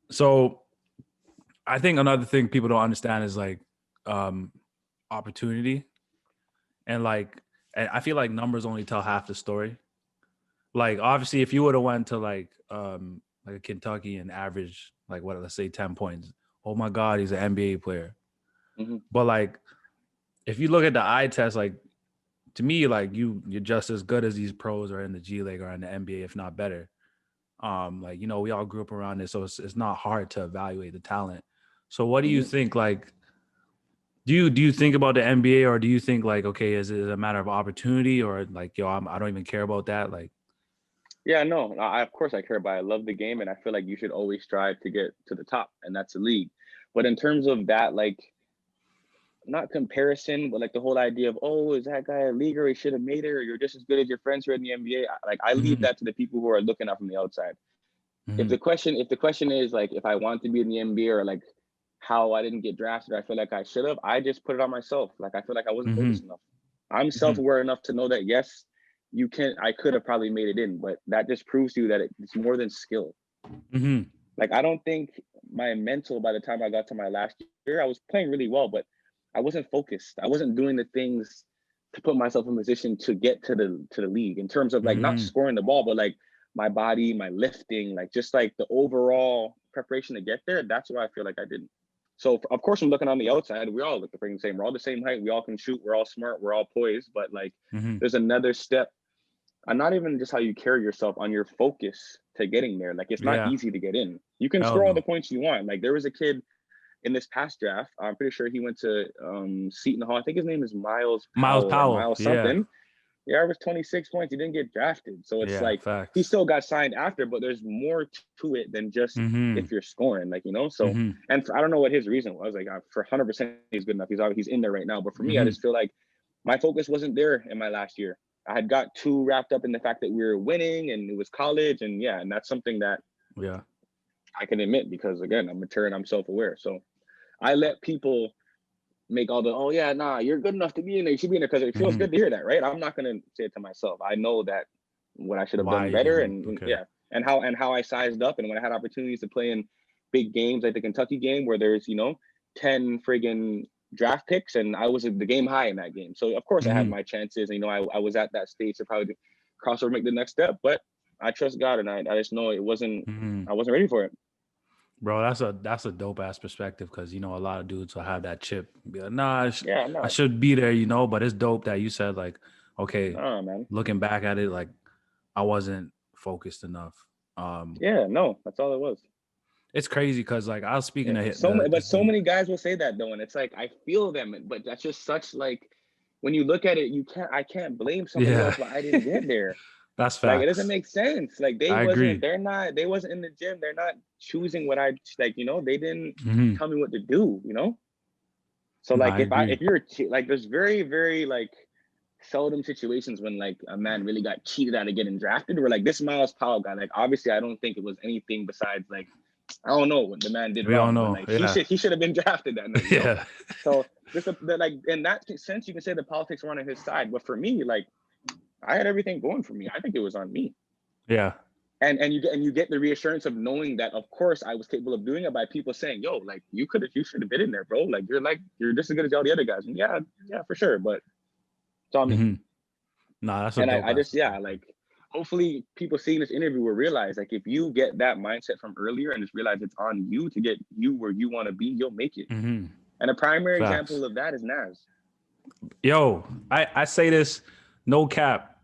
So I think another thing people don't understand is like opportunity, and and I feel like numbers only tell half the story. Like obviously, if you would have went to like a Kentucky and average like what, let's say 10 points, oh my god, he's an NBA player. Hmm. But like if you look at the eye test, like to me, like you're just as good as these pros are in the G League or in the NBA, if not better. Like we all grew up around this, so it's not hard to evaluate the talent. So what do you Hmm. think? Like, do you think about the NBA, or do you think like, okay, is it a matter of opportunity, or like, yo, I don't even care about that? Like, Yeah, no, of course I care about it. I love the game, and I feel like you should always strive to get to the top, and that's the league. But in terms of that, like, not comparison, but like the whole idea of, oh, is that guy a leaguer? He should have made it, or you're just as good as your friends who are in the NBA. Like, I leave mhm, that to the people who are looking out from the outside. If mhm, the question is like if I want to be in the NBA, or like how I didn't get drafted, I feel like I should have. I just put it on myself. Like, I feel like I wasn't mhm, focused enough. I'm mhm, self-aware enough to know that yes, you can. I could have probably made it in, but that just proves to you that it's more than skill. mhm, Like, I don't think my mental, by the time I got to my last year, I was playing really well, but I wasn't focused. I wasn't doing the things to put myself in position to get to the league, in terms of like not mhm. scoring the ball, but like my body, my lifting, like just like the overall preparation to get there. That's what I feel like I didn't. So of course, I'm looking on the outside. We all look the same. We're all the same height. We all can shoot. We're all smart. We're all poised. But like, Mhm. there's another step, and not even just how you carry yourself, on your focus to getting there. Like, it's not Yeah. easy to get in. You can Hell score all the no. points you want. Like, there was a kid in this past draft. I'm pretty sure he went to Seton Hall. I think his name is Miles Miles Powell or Powell. Miles Yeah. something. He averaged 26 points. He didn't get drafted. So it's Yeah. like he Facts. still got signed after, but there's more to it than just Mhm. if you're scoring, like, So, Mhm. and I don't know what his reason was. Like, for 100% he's good enough. He's in there right now. But for me, I Mhm. just feel like my focus wasn't there in my last year. I had got too wrapped up in the fact that we were winning and it was college, and yeah, and that's something that Yeah. I can admit, because again, I'm mature and I'm self-aware. So I let people make all the, oh yeah, nah, you're good enough to be in there, you should be in there, because it feels Mhm. good to hear that, right? I'm not gonna say it to myself. I know that what I should have Why done you better, didn't? and Okay. yeah, and how I sized up, and when I had opportunities to play in big games like the Kentucky game where there's 10 friggin' draft picks, and I was the game high in that game. So of course I had Mhm. my chances, and I was at that stage to probably cross over, make the next step, but I trust God, and I just know Mhm. I wasn't ready for it. Bro, that's a dope ass perspective, because a lot of dudes will have that chip. Be like, nah, Yeah, I no, should be there, but it's dope that you said like, okay, no, man. looking back at it, like I wasn't focused enough. Um, Yeah, no, that's all it was. it's crazy because like I was speaking Yeah, to but so many, but this so dude. many guys will say that though, and it's like I feel them, but that's just such like when you look at it, I can't blame somebody Yeah, else why I didn't get there. that's Like, it doesn't facts. make sense. Like, I agree. they wasn't in the gym. They're not choosing what I like. They didn't Hmm. tell me what to do. So No, like I agree. if you're like, there's very very like seldom situations when like a man really got cheated out of getting drafted. Where like this Miles Powell guy, like obviously I don't think it was anything besides like I don't know what the man did We don't wrong, but know. like Yeah, he should have been drafted that night. yeah, So just like in that sense, you can say the politics were on his side. But for me, like I had everything going for me. I think it was on me. yeah. And you get the reassurance of knowing that of course I was capable of doing it by people saying, "Yo, like you should have been in there, bro. Like you're just as good as all the other guys." And yeah, yeah, for sure. But it's on me. Hmm. Nah, that's a And dope I ass just, yeah, perspective. like hopefully people seeing this interview will realize, like, if you get that mindset from earlier and just realize it's on you to get you where you want to be, you'll make it. Hmm. And a primary Facts. example of that is Nas. Yo, I say this, no cap.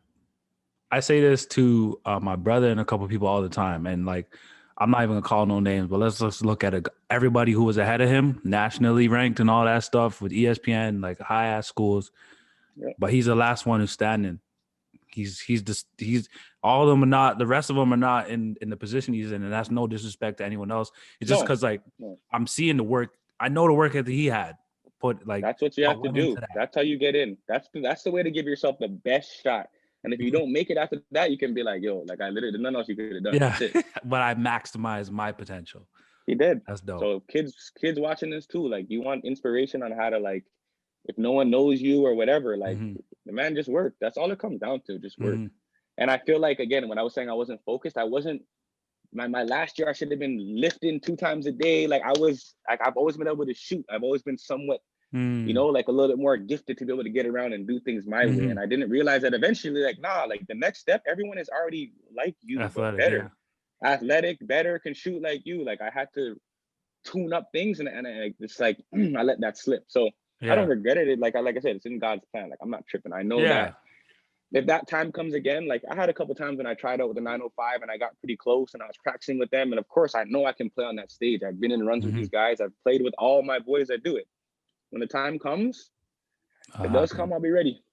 I say this to my brother and a couple people all the time, and like I'm not even gonna call no names, but let's just look at everybody who was ahead of him, nationally ranked and all that stuff with ESPN, like high ass schools. Yeah. But he's the last one who's standing. He's all of them are not. The rest of them are not in the position he's in, and that's no disrespect to anyone else. It's just No, because like no. I'm seeing the work. I know the work that he had That's what you have what to went into do. that. That's how you get in. That's the way to give yourself the best shot. And if you don't make it after that, you can be like, yo, like I literally there's nothing else you could have done. Yeah, That's it. but I maximized my potential. He did. That's dope. So kids watching this too, like you want inspiration on how to like if no one knows you or whatever, like Hmm. the man just worked. That's all it comes down to, just work. Hmm. And I feel like again, when I was saying I wasn't focused, I wasn't my last year I should have been lifting 2 times a day. Like I've always been able to shoot. I've always been somewhat, like a little bit more gifted to be able to get around and do things my way. And I didn't realize that eventually, like, nah, like the next step, everyone is already like you, but better. Athletic, better, can shoot like you. Like I had to tune up things, and it's like I let that slip. So I don't regret it. Like I said, it's in God's plan. Like I'm not tripping. I know that if that time comes again, like I had a couple times when I tried out with the 905 and I got pretty close and I was practicing with them. And of course, I know I can play on that stage. I've been in runs with these guys. I've played with all my boys that do it. When the time comes, if it does come, I'll be ready.